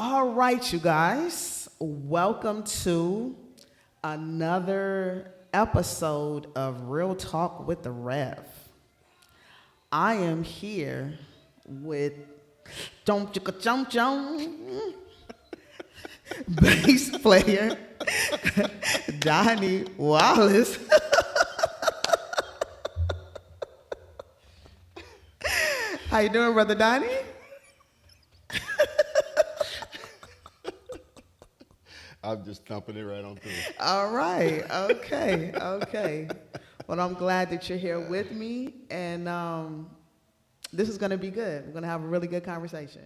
All right, you guys. Welcome to another episode of Real Talk with the Rev. I am here with Jump Chicka Jump Jump bass player Donnie Wallace. How you doing, brother Donnie? I'm just thumping it right on through. All right. Okay. Well, I'm glad that you're here with me, and this is going to be good. We're going to have a really good conversation.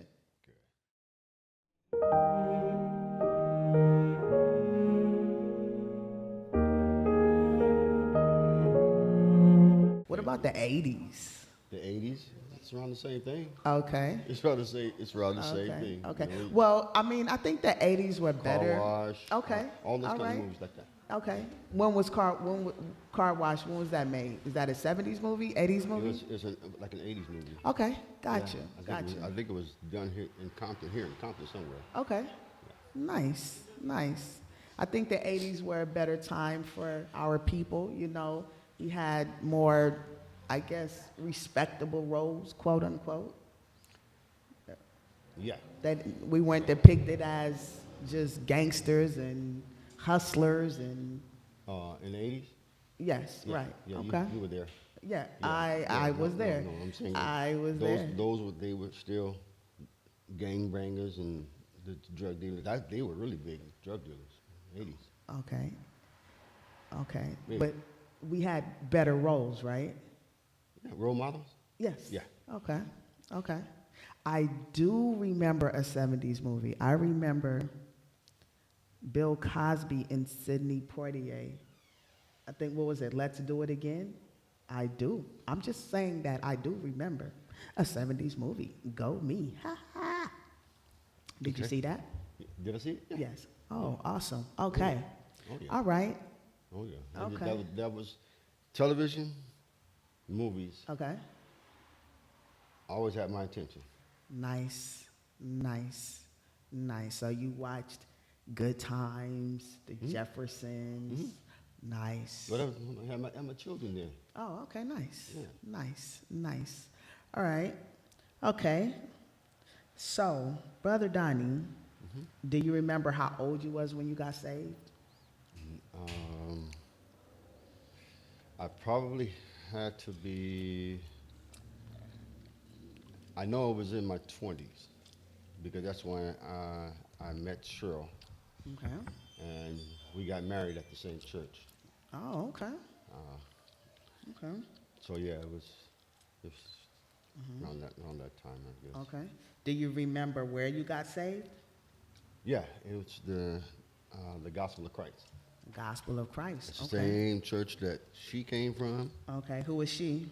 What about the 80s? The 80s, it's around the same thing. Okay. It's around the same thing. Okay. You know, Well, I mean, I think the 80s were better. Car Wash. Okay. All those All kind right. of movies like that. Okay. When was Car Wash? When was that made? Is that a 70s movie? 80s movie? It's like an 80s movie. Okay. Gotcha. Yeah, I think it was done here in Compton somewhere. Okay. Nice. I think the 80s were a better time for our people. You know, we had more, I guess, respectable roles, quote unquote. Yeah. That we weren't depicted as just gangsters and hustlers and. In the 80s? Yes, Yeah. right. Yeah, Okay. you were there. Yeah, Yeah. I was there. No, I'm saying I was those, there. They were still gangbangers and the drug dealers. They were really big drug dealers, 80s. Okay. Maybe. But we had better roles, right? Yeah, role models? Yes. Yeah. Okay. I do remember a 70s movie. I remember Bill Cosby and Sidney Poitier. I think, what was it, Let's Do It Again? I do. I'm just saying that I do remember a 70s movie. Go me. Ha ha. Did you Okay. see that? Did I see it? Yeah. Yes. Oh, awesome. Okay. Oh, yeah. All right. Oh, yeah. Okay. That was television, movies, Okay. always had my attention. Nice. So you watched Good Times, The Jeffersons. Nice. But I had my children there. Oh, okay, nice. Yeah. Nice. All right. Okay. So, Brother Donnie, do you remember how old you was when you got saved? I probably had to be, I know it was in my 20s, because that's when I met Cheryl, Okay. and we got married at the same church. Oh, okay. Okay. So yeah, it was around that time, I guess. Okay. Do you remember where you got saved? Yeah, it was the Gospel of Christ. Gospel of Christ. It's Okay. the same church that she came from, Okay. Who is she?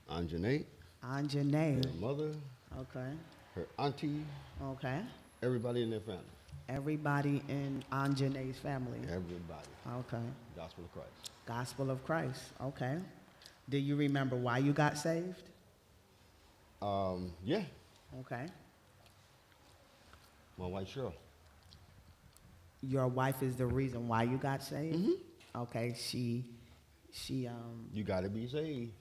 Anjanette, Anjanae. her mother, Okay. her auntie, Okay. everybody in their family. Everybody in Anjanae's family. Everybody. Okay. Gospel of Christ. Gospel of Christ. Okay. Do you remember why you got saved? Yeah, Okay. my wife Cheryl. Your wife is the reason why you got saved? Okay. She You got to be saved.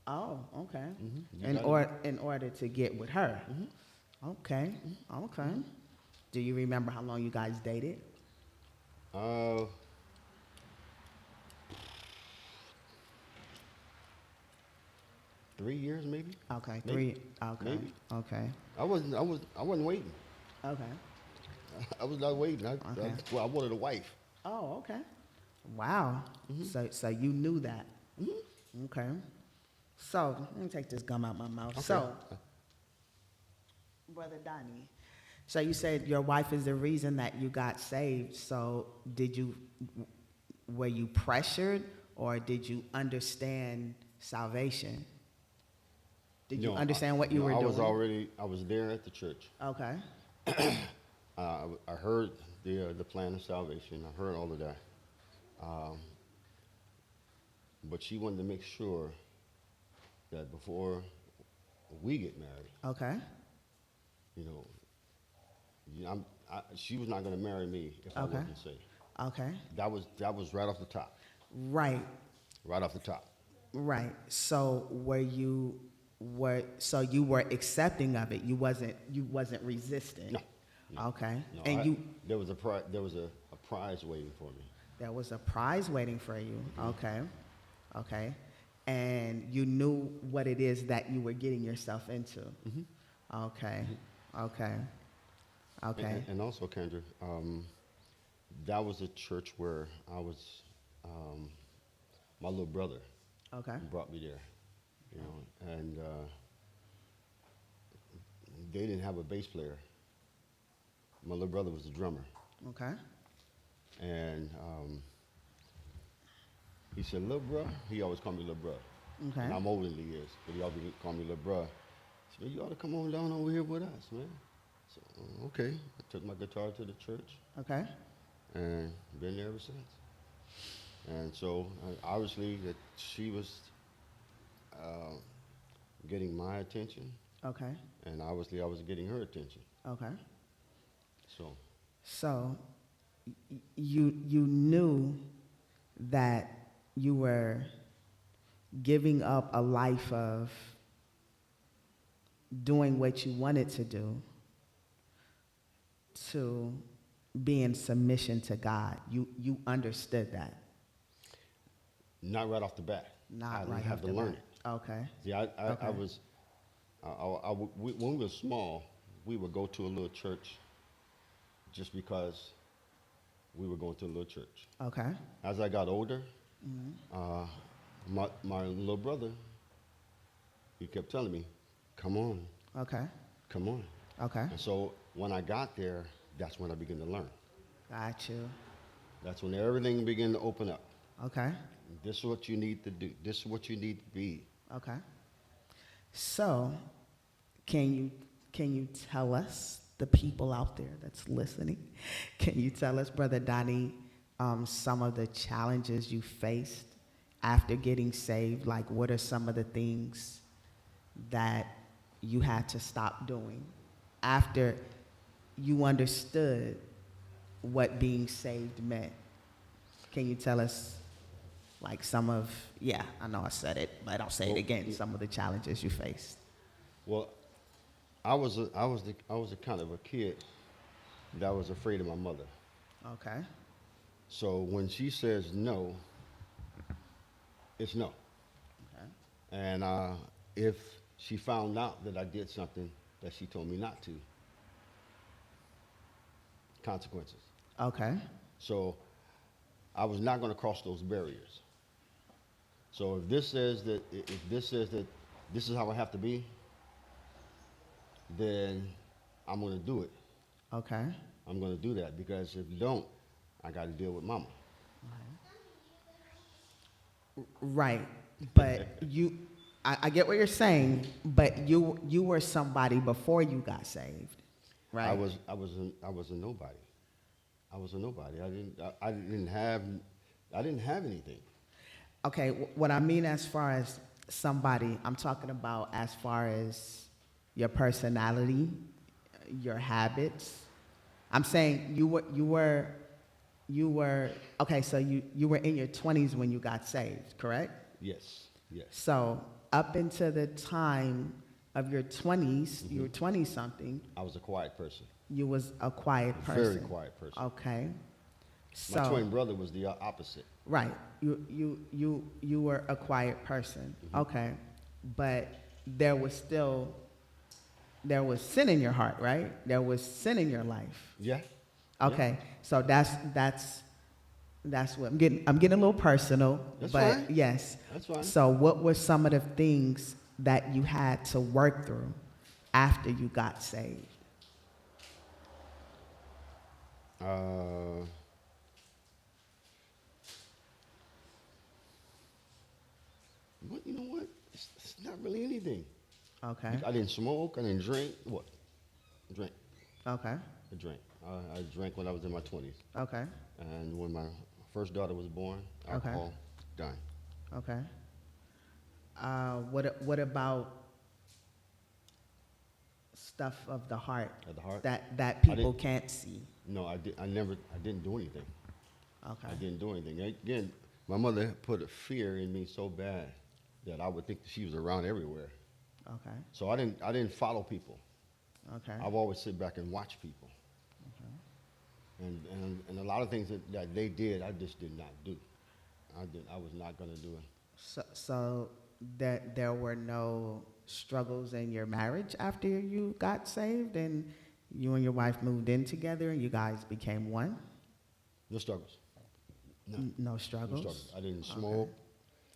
oh, okay. You In order to get with her. Okay. Okay. Do you remember how long you guys dated? 3 years maybe. Okay. Maybe. 3. Okay. Maybe. Okay. I wasn't waiting. Okay. I was not waiting. Okay. I wanted a wife. Oh, okay. Wow. So you knew that. Okay. So let me take this gum out my mouth. Okay. So, Brother Donnie, so you said your wife is the reason that you got saved. So were you pressured or did you understand salvation? Did you understand what you were doing? I was there at the church. Okay. I heard the plan of salvation. I heard all of that. But she wanted to make sure that before we get married, Okay. you know, She was not going to marry me if I Okay. wasn't saved. Okay. That was right off the top. Right. Right off the top. Right. So so you were accepting of it. You wasn't resistant. No, no, Okay. no. And There was a prize waiting for me. there was a prize waiting for you. Okay. Okay. And you knew what it is that you were getting yourself into. Okay. Okay. Okay. And also, Kendra, that was a church where I was. My little brother Okay. brought me there, and they didn't have a bass player. My little brother was the drummer, Okay. and he said, "Little bro," he always called me little bro. Okay. And I'm older than he is, but he always called me little bro. He said, "You ought to come on down over here with us, man." So, okay, I took my guitar to the church Okay. and been there ever since. And so, obviously, that she was uh, getting my attention, Okay. and obviously, I was getting her attention. Okay. So, So you knew that you were giving up a life of doing what you wanted to do to be in submission to God. You understood that. not right off the bat. Not I right have off to the learn bat. it. Okay. See, I Okay. was, when we were small, we would go to a little church just because we were going to a little church. Okay. As I got older, my little brother, he kept telling me, "Come on, Okay. come on." Okay. And so when I got there, that's when I began to learn. Got you. That's when everything began to open up. Okay. This is what you need to do. This is what you need to be. Okay. So, can you tell us, the people out there that's listening, can you tell us, Brother Donnie, some of the challenges you faced after getting saved? Like, what are some of the things that you had to stop doing after you understood what being saved meant? Can you tell us, like, some of, yeah, I know I said it, but I'll say it again, some of the challenges you faced? Well, I was a kind of a kid that was afraid of my mother. Okay. So when she says no, it's no. Okay. And if she found out that I did something that she told me not to, consequences. Okay. So I was not going to cross those barriers. So if this says that this is how I have to be, then I'm going to do it. Okay. I'm going to do that because if you don't, I got to deal with mama. Right. But I get what you're saying, but you were somebody before you got saved, right? I was a nobody. I was a nobody. I didn't have anything. Okay, what I mean as far as somebody, I'm talking about as far as your personality, your habits. I'm saying you were okay, so you were in your 20s when you got saved, correct? Yes. Yes. So up until the time of your 20s, you were 20 something, I was a quiet person. you was a quiet A person. very quiet person. Okay. My So twin brother was the opposite. right, you were a quiet person. Okay, but there was sin in your heart, right? There was sin in your life. Yeah. Okay, so that's what I'm getting a little personal, That's but fine. yes. That's fine. So what were some of the things that you had to work through after you got saved? But you know what? It's not really anything. Okay. I didn't smoke. I didn't drink. What? Drink. Okay. I drank. I drank when I was in my 20s. Okay. And when my first daughter was born, Okay. alcohol, done. Okay. What about stuff of the heart At the heart. that I people didn't. can't see. No, I did. I never. I didn't do anything. Okay. I didn't do anything. Again, my mother put a fear in me so bad that I would think that she was around everywhere. Okay. So I didn't. I didn't follow people. Okay. I've always sit back and watch people. And a lot of things that they did, I just did not do. I was not going to do it. So that there were no struggles in your marriage after you got saved and you and your wife moved in together and you guys became one? No struggles. No. No No struggles? struggles. I didn't Okay. smoke.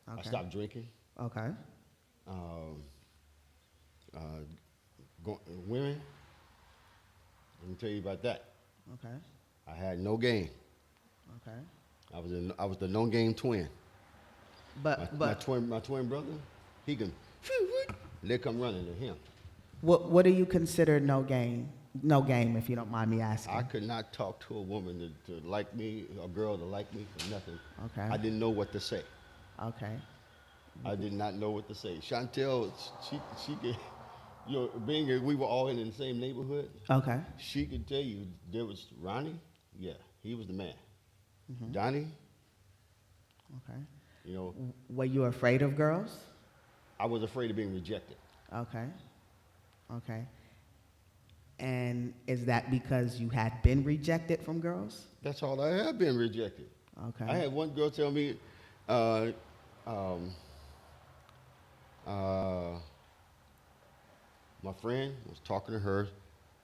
I Okay. stopped drinking. Okay. Um, uh, women, let me tell you about that. Okay. I had no game. Okay. I was the no game twin. But My twin brother, he can, they come running to him. what do you consider no game? No game, if you don't mind me asking. I could not talk to a woman to like me, a girl to like me for nothing. Okay. I didn't know what to say. Okay. I did not know what to say. Chantel, she could, you know, being that we were all in the same neighborhood, Okay. she could tell you there was Ronnie, yeah, he was the man. Donnie, Okay. you know, Were you afraid of girls? I was afraid of being rejected. Okay. Okay. And is that because you had been rejected from girls? That's all I have been rejected. Okay. I had one girl tell me, um, uh, my friend was talking to her,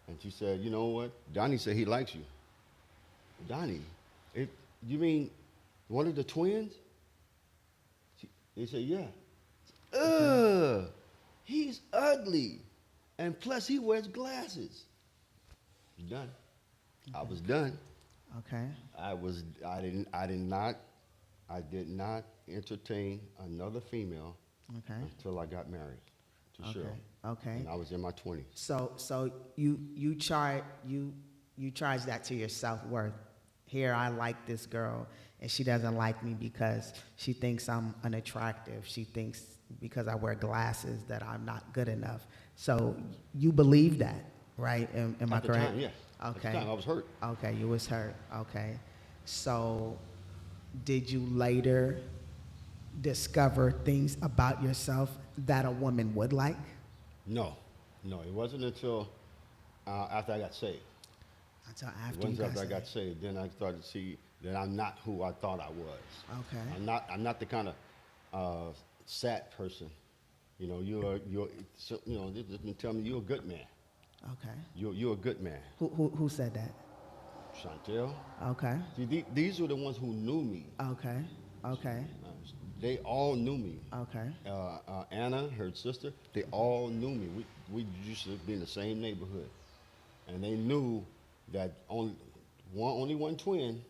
and she said, "You know what? Donnie said he likes you." Donnie, you mean one of the twins? They said, "Yeah." He's ugly, and plus he wears glasses. Done. I was done. Okay. I did not entertain another female Okay. until I got married to Okay. Cheryl. Okay. And I was in my 20s. So you charge that to your self-worth. Here, I like this girl, and she doesn't like me because she thinks I'm unattractive. She thinks because I wear glasses that I'm not good enough. So you believe that, right? Am I At the correct? time, yeah. Okay. At the time, I was hurt. Okay, you was hurt. Okay. So did you later discover things about yourself that a woman would like? No, it wasn't until after I got saved. Until It after you wasn't got after I got saved. saved. Then I started to see that I'm not who I thought I was. Okay. I'm not the kind of sad person. You know, let me tell me you're a good man. Okay. You're a good man. Who said that? Chantel. Okay. See, these were the ones who knew me. Okay. Okay. They all knew me. Okay. Anna, her sister, they all knew me. We used to be in the same neighborhood, and they knew that only one twin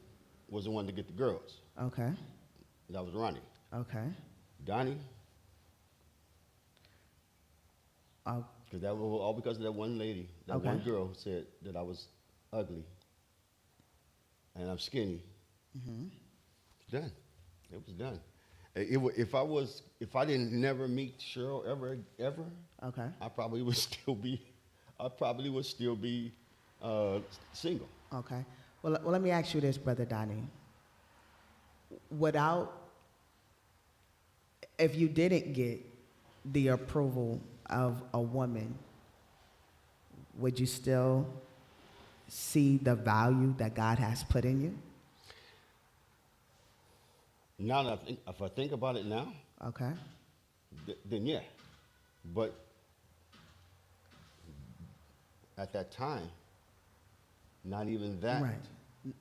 was the one to get the girls. Okay. That was Ronnie. Okay. Donnie, Oh, because that was all because of that one lady, that Okay. one girl who said that I was ugly and I'm skinny. It's done. It was done. If I didn't never meet Cheryl ever, okay. I probably would still be single. Okay. Well, let me ask you this, Brother Donnie. If you didn't get the approval of a woman, would you still see the value that God has put in you? Now that if I think about it now, Okay. then yeah. But at that time, not even that Right.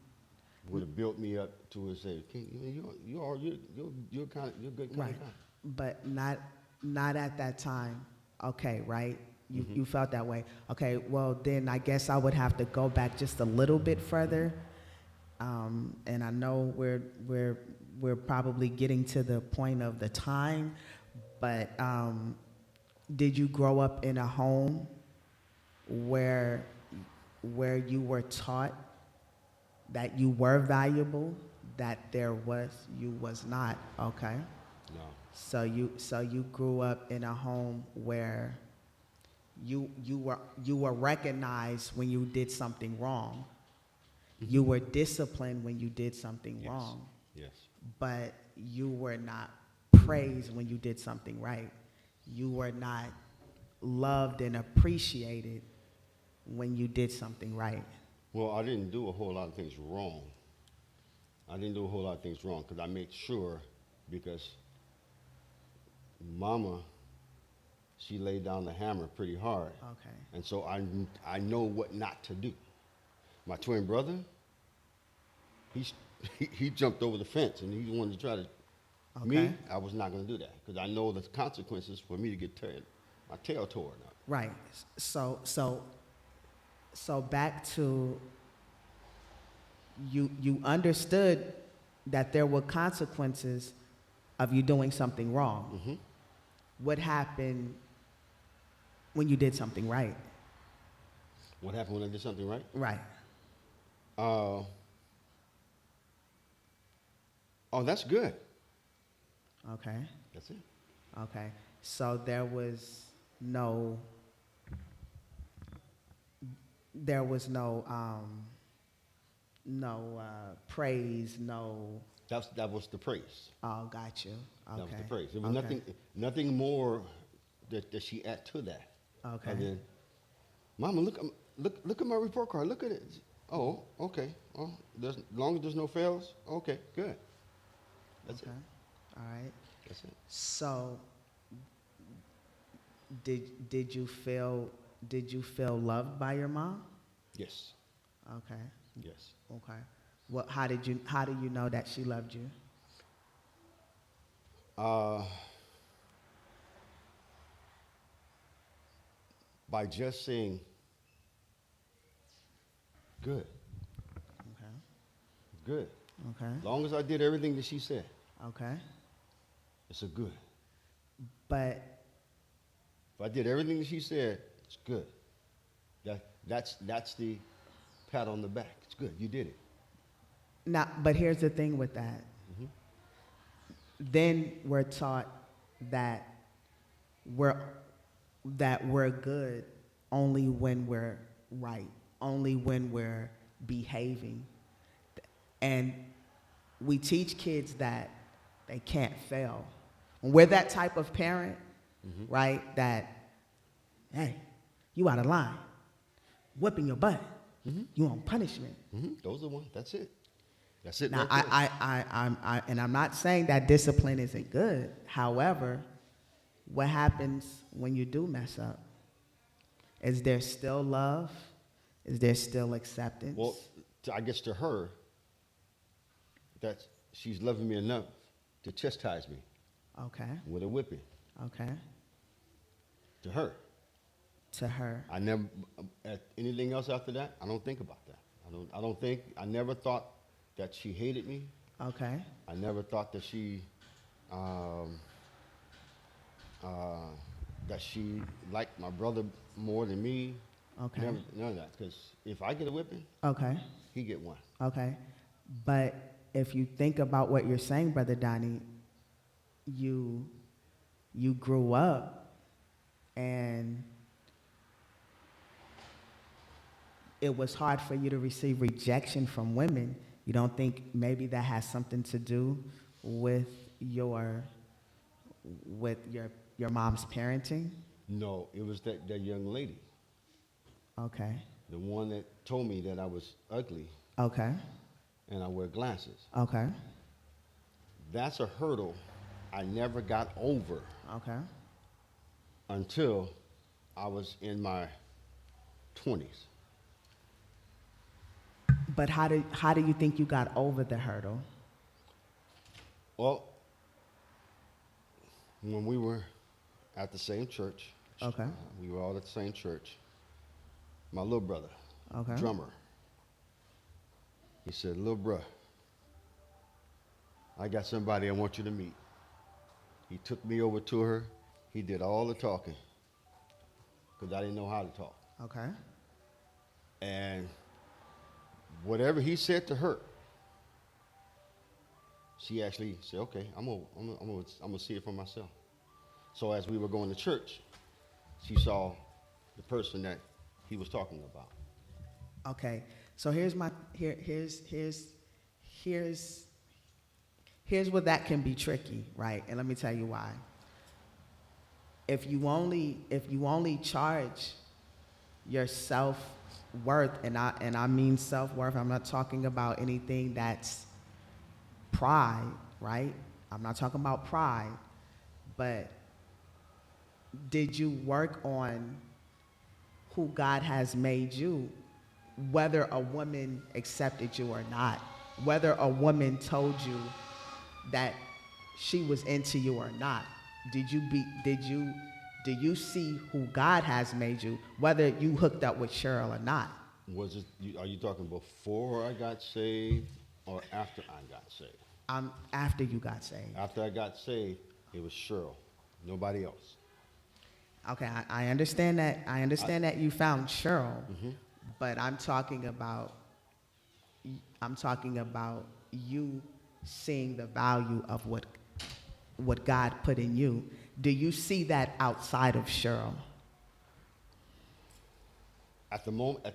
would have built me up to say, you're good kind of Right. guy. But not at that time. Okay, right? You felt that way. Okay, well then I guess I would have to go back just a little bit further. And I know we're probably getting to the point of the time, but did you grow up in a home where you were taught that you were valuable, that you was not? Okay. No. So you grew up in a home where you were recognized when you did something wrong. You were disciplined when you did something Yes. wrong, Yes. but you were not praised when you did something right. You were not loved and appreciated when you did something right. Well, I didn't do a whole lot of things wrong. I didn't do a whole lot of things wrong because I made sure, because Mama, she laid down the hammer pretty hard, Okay. and so I know what not to do. My twin brother, he's, he jumped over the fence and he wanted to try to. Okay. Me, I was not going to do that because I know the consequences for me to get my tail torn up. Right. So back to you understood that there were consequences of you doing something wrong. Hmm. What happened when you did something right? What happened when I did something right? Right. Oh, that's good. Okay. That's it. Okay. So there was no praise, no. That was the praise. Oh, got you. Okay. That was the praise. There was Okay. nothing more that she add to that. Okay. Other than, Mama, look at my report card. Look at it. Oh, okay. Oh, as long as there's no fails, okay, good. That's Okay. it. All right. That's it. So did you feel loved by your mom? Yes. Okay. Yes. Okay. What? How do you know that she loved you? By just saying, good, Okay. good. Okay. As long as I did everything that she said, Okay. it's a good. But If I did everything that she said, it's good. That's the pat on the back. It's good. You did it. now, but here's the thing with that. Mhm. Then we're taught that we're good only when we're right, only when we're behaving. And we teach kids that they can't fail. When we're that type of parent, right, that, hey, you out of line, whipping your butt, you on punishment. Those are the ones. That's it. That's it. Now, Right there. and I'm not saying that discipline isn't good. However, what happens when you do mess up? Is there still love? Is there still acceptance? Well, I guess to her, that she's loving me enough to chastise me Okay, with a whipping. okay. To her, To her. I never. Anything else after that, I don't think about that. I don't think. I never thought that she hated me. Okay, I never thought that she liked my brother more than me. okay, Never, none of that. Because if I get a whipping, okay, he get one. okay. But if you think about what you're saying, Brother Donnie, you grew up and it was hard for you to receive rejection from women. You don't think maybe that has something to do with your mom's parenting? No, it was that young lady, Okay, the one that told me that I was ugly okay, and I wear glasses. okay, That's a hurdle I never got over okay. until I was in my 20s. But how do you think you got over the hurdle? Well, when we were at the same church, Okay. we were all at the same church. My little brother, Okay. drummer, he said, "Little bruh, I got somebody I want you to meet." He took me over to her. He did all the talking because I didn't know how to talk. Okay. And whatever he said to her, she actually said, "Okay, I'm gonna see it for myself." So as we were going to church, she saw the person that he was talking about. Okay, so here's where that can be tricky, right? And let me tell you why. If you only charge your self-worth, and I mean self-worth, I'm not talking about anything that's pride, right? I'm not talking about pride, but did you work on who God has made you, whether a woman accepted you or not, whether a woman told you that she was into you or not? Do you see who God has made you, whether you hooked up with Cheryl or not? Are you talking before I got saved or after I got saved? After you got saved. After I got saved, it was Cheryl, nobody else. Okay, I understand that. I understand that you found Cheryl, Mm-hmm. but I'm talking about you seeing the value of what God put in you. Do you see that outside of Cheryl? At the moment,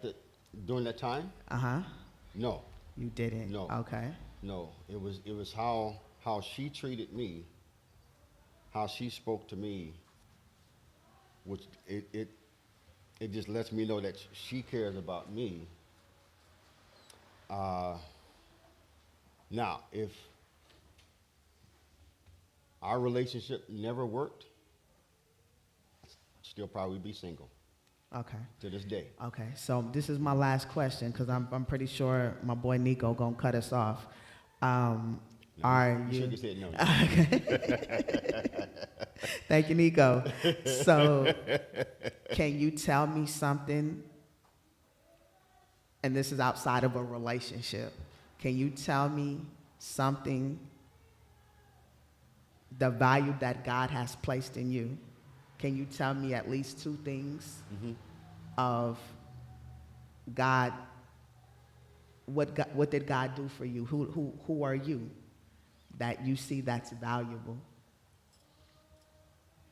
during that time, no, You didn't. No. Okay. no. It was how she treated me, how she spoke to me, which it just lets me know that she cares about me. Now, if our relationship never worked, I'd still probably be single Okay. to this day. Okay. So this is my last question, because I'm pretty sure my boy Nico gonna cut us off. Are You you? shook his head no. Thank you, Nico. So, can you tell me something? And this is outside of a relationship. Can you tell me something, the value that God has placed in you? Can you tell me at least two things of God? What did God do for you? Who are you that you see that's valuable?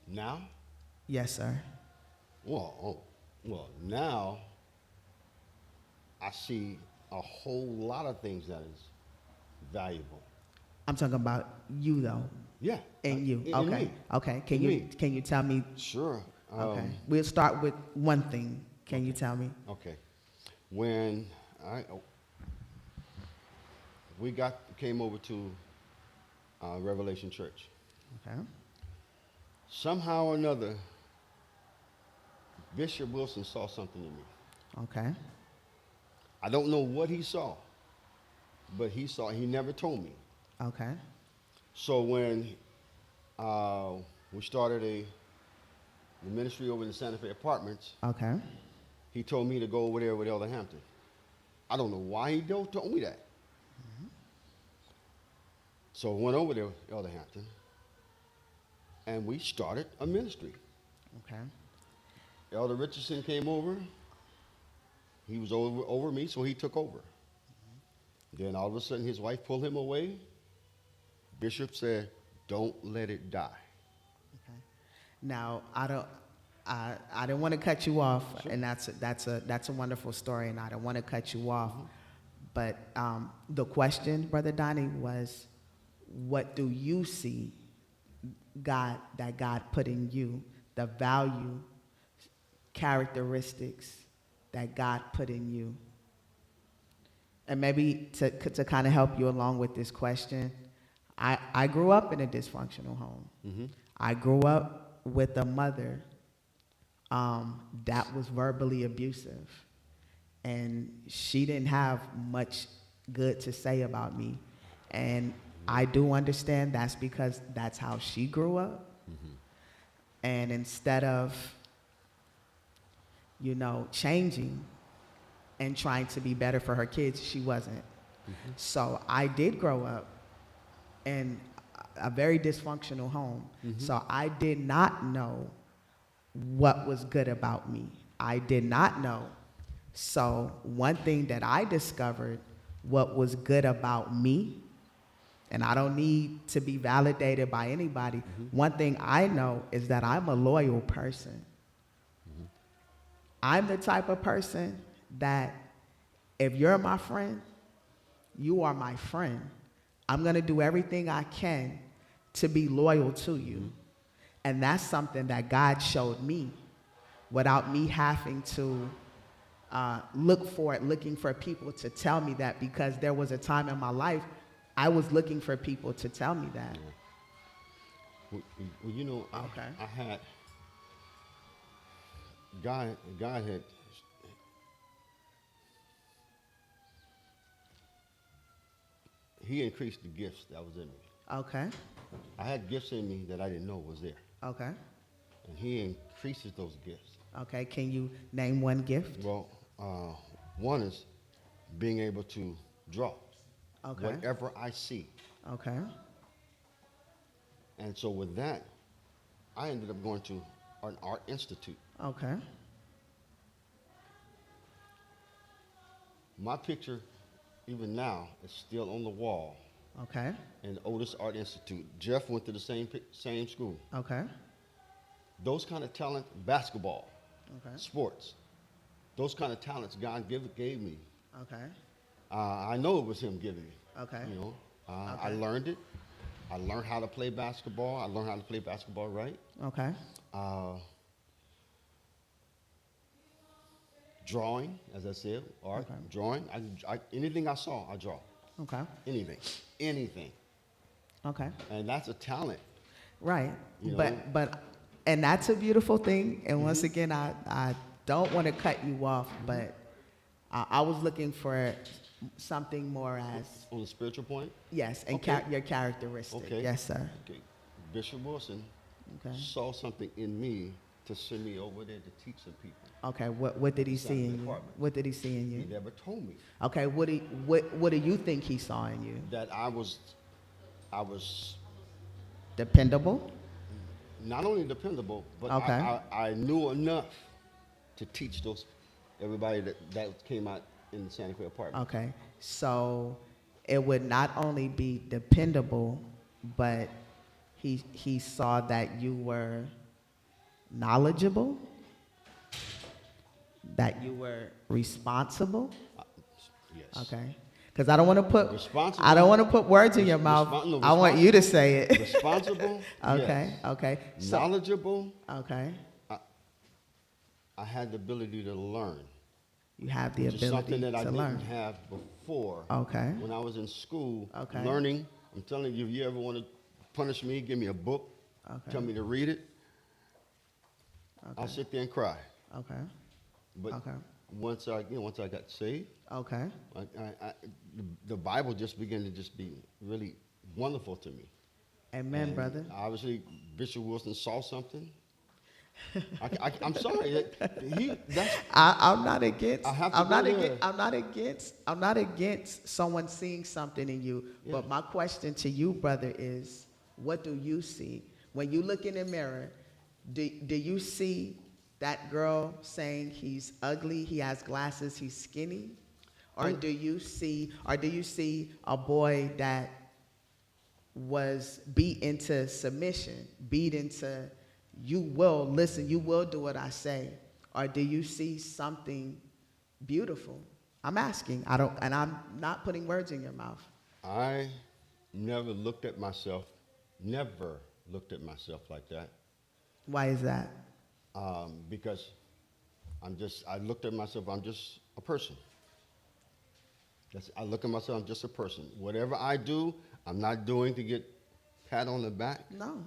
Now? Yes, sir. Well, now I see a whole lot of things that is valuable. I'm talking about you though. Yeah. And you. In Okay. me. Okay. In me. Can you tell me? Sure. Okay. We'll start with one thing. Can you tell me? Okay. When we came over to Revelation Church, Okay. somehow or another, Bishop Wilson saw something in me. Okay. I don't know what he saw, but he never told me. Okay. So when we started the ministry over in the Santa Fe Apartments, Okay. he told me to go over there with Elder Hampton. I don't know why he told me that. So I went over there with Elder Hampton, and we started a ministry. Okay. Elder Richardson came over. He was over me, so he took over. Then all of a sudden, his wife pulled him away. Bishop said, "Don't let it die." Okay. Now I didn't want to cut you off, Sure. and that's a wonderful story, and I don't want to cut you off. But the question, Brother Donnie, was, what do you see that God put in you, the value, characteristics that God put in you? And maybe to kind of help you along with this question, I grew up in a dysfunctional home. Mm-hmm. I grew up with a mother that was verbally abusive, and she didn't have much good to say about me. And I do understand that's because that's how she grew up. Mm-hmm. And instead of, changing and trying to be better for her kids, she wasn't. Mm-hmm. So I did grow up in a very dysfunctional home. Mm-hmm. So I did not know what was good about me. I did not know. So one thing that I discovered what was good about me, and I don't need to be validated by anybody. Mm-hmm. One thing I know is that I'm a loyal person. Mm-hmm. I'm the type of person that if you're my friend, you are my friend. I'm going to do everything I can to be loyal to you. And that's something that God showed me without me having to looking for people to tell me that, because there was a time in my life I was looking for people to tell me that. Well, you know, Okay. I had God had He increased the gifts that was in me. Okay. I had gifts in me that I didn't know was there, Okay. and He increases those gifts. Okay. Can you name one gift? Well, one is being able to draw Okay. whatever I see, Okay. and so with that, I ended up going to an art institute. Okay. My picture, even now, is still on the wall Okay. in the Otis Art Institute. Jeff went to the same school. Okay. Those kind of talent, basketball, Okay. sports, those kind of talents God gave me. Okay. I know it was Him giving me. Okay. You know, Okay. I learned it. I learned how to play basketball. I learned how to play basketball right. Okay. Drawing, as I said, art, Okay. drawing. Anything I saw, I draw. Okay. Anything. Okay. And that's a talent. Right. You know? But and that's a beautiful thing. And once again, I don't want to cut you off, but I was looking for something more as On the spiritual point. yes, and Okay. your characteristic. Okay. Yes, sir. Okay. Bishop Wilson Okay. saw something in me to send me over there to teach some people. Okay. What did he Inside see the in you? department. What did he see in He you? never told me Okay. What do you think he saw in you? that I was Dependable. not only dependable, but Okay. I knew enough to teach everybody that came out in the Santa Fe apartment. Okay. So it would not only be dependable, but he saw that you were knowledgeable, that you were responsible. Yes. Okay. Because I don't want to put Responsible. I don't want to put words in your mouth. No, I want you to say it. Responsible. Okay. Yes. Okay. So, Knowledgeable. okay. I had the ability to learn. You have the Which is ability something that I to didn't learn. have before. Okay. When I was in school, Okay. learning. I'm telling you, if you ever want to punish me, give me a book, Okay. tell me to read it. Okay. I'll sit there and cry. Okay. But Okay. once I got saved, Okay. the Bible just began to just be really wonderful to me. Amen, And brother. Obviously, Bishop Wilson saw something. I'm sorry. That's I'm not against. I have to I'm not go against. there. I'm not against. I'm not against someone seeing something in you. Yeah. But my question to you, brother, is, what do you see when you look in the mirror? Do you see that girl saying he's ugly, he has glasses, he's skinny, or do you see a boy that was beat into submission, beat into you will listen, you will do what I say, or do you see something beautiful? I'm asking. And I'm not putting words in your mouth. I never looked at myself like that. Why is that? Because I looked at myself, I'm just a person. I look at myself, I'm just a person. Whatever I do, I'm not doing to get pat on the back. No.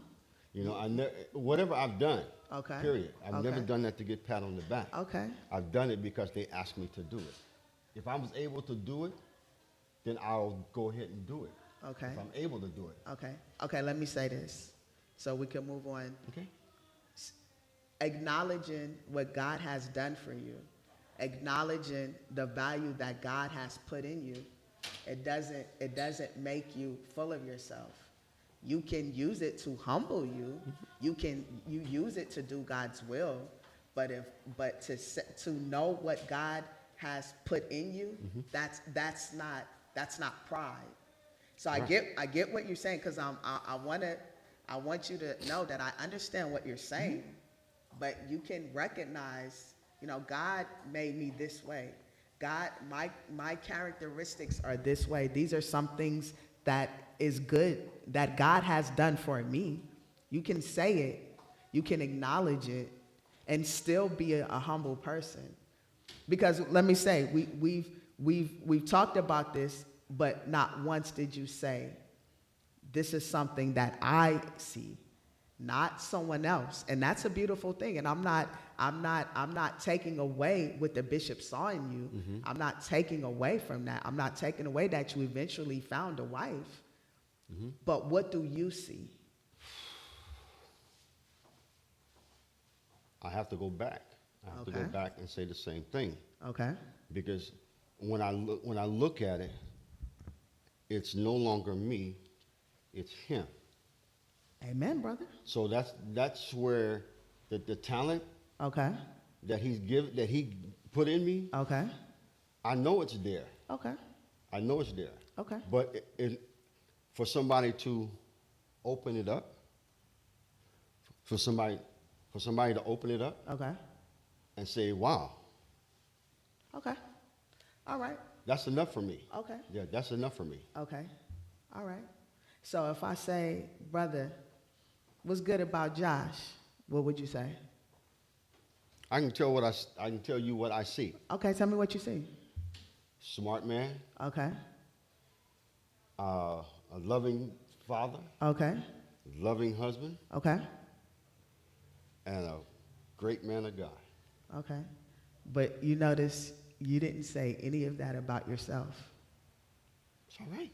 You know, whatever I've done, Okay. period. I've never Okay. done that to get pat on the back. Okay. I've done it because they asked me to do it. If I was able to do it, then I'll go ahead and do it. Okay. If I'm able to do it. Okay. Okay, let me say this so we can move on. Okay? Acknowledging what God has done for you, acknowledging the value that God has put in you, it doesn't make you full of yourself. You can use it to humble you. You use it to do God's will, but to know what God has put in you, that's not pride. So Right. I get what you're saying, because I want you to know that I understand what you're saying, but you can recognize You know, God made me this way. God, my characteristics are this way. These are some things that is good that God has done for me. You can say it, you can acknowledge it, and still be a humble person. Because let me say, we've talked about this, but not once did you say, this is something that I see, not someone else. And that's a beautiful thing. And I'm not taking away what the bishop saw in you. Mm-hmm. I'm not taking away from that. I'm not taking away that you eventually found a wife. Mm-hmm. But what do you see? I have to go back. I have to go back and say the same thing. Okay. Because when I look at it, it's no longer me, it's him. Amen, brother. So that's where the talent that he put in me. Okay. I know it's there. Okay. I know it's there. Okay. But for somebody to open it up, for somebody to open it up, and say, "Wow." Okay. All right. That's enough for me. Okay. Yeah, that's enough for me. Okay. All right. So if I say, brother, what's good about Josh? What would you say? I can tell you what I see. Okay, tell me what you see. Smart man. Okay. A loving father. Okay. Loving husband. Okay. And a great man of God. Okay. But you notice you didn't say any of that about yourself. It's all right.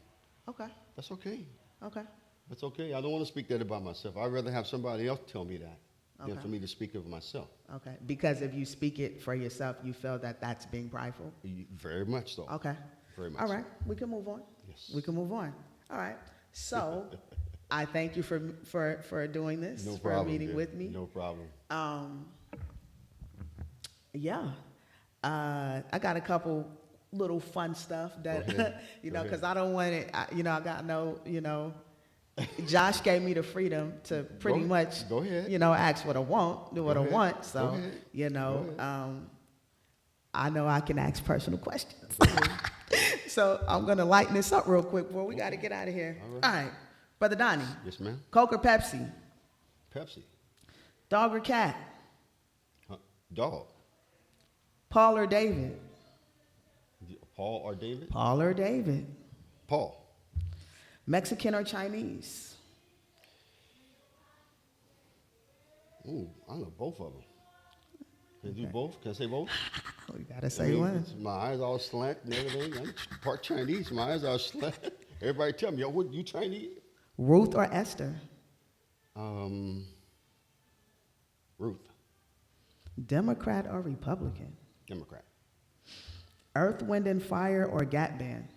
Okay. That's okay. Okay. That's okay. I don't want to speak that about myself. I'd rather have somebody else tell me that than for me to speak of myself. Okay. Because if you speak it for yourself, you feel that that's being prideful? Very much so. Okay. Very much All right. so. We can move on. Yes. We can move on. All right. So I thank you for doing this, No for problem, meeting dear. with me. No problem. Yeah. I got a couple little fun stuff that, because I don't want it, I got Josh gave me the freedom to pretty much, go ahead. Ask what I want, do what I want. So, I know I can ask personal questions. So I'm going to lighten this up real quick before we got to get out of here. All right. Brother Donnie. Yes, ma'am. Coke or Pepsi? Pepsi. Dog or cat? Dog. Paul or David? Paul or David? Paul or David? Paul. Mexican or Chinese? Ooh, I know both of them. Can you do both? Can I say both? We gotta say one. My eyes all slant and everything. I'm part Chinese. My eyes are slant. Everybody tell me, what, you Chinese? Ruth or Esther? Ruth. Democrat or Republican? Democrat. Earth, Wind, and Fire or Gap Band?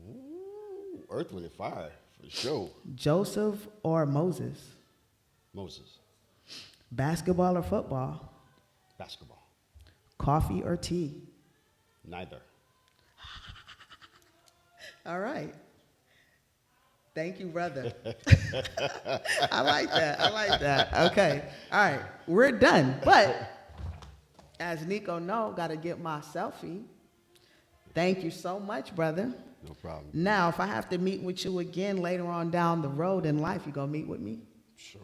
Ooh, Earth, Wind, and Fire, for sure. Joseph or Moses? Moses. Basketball or football? Basketball. Coffee or tea? Neither. All right. Thank you, brother. I like that. Okay. All right. We're done. But as Nico know, got to get my selfie. Thank you so much, brother. No problem. Now, if I have to meet with you again later on down the road in life, you going to meet with me? Sure.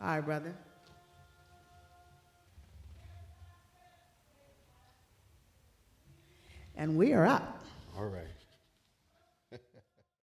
All right, brother. And we are up. All right.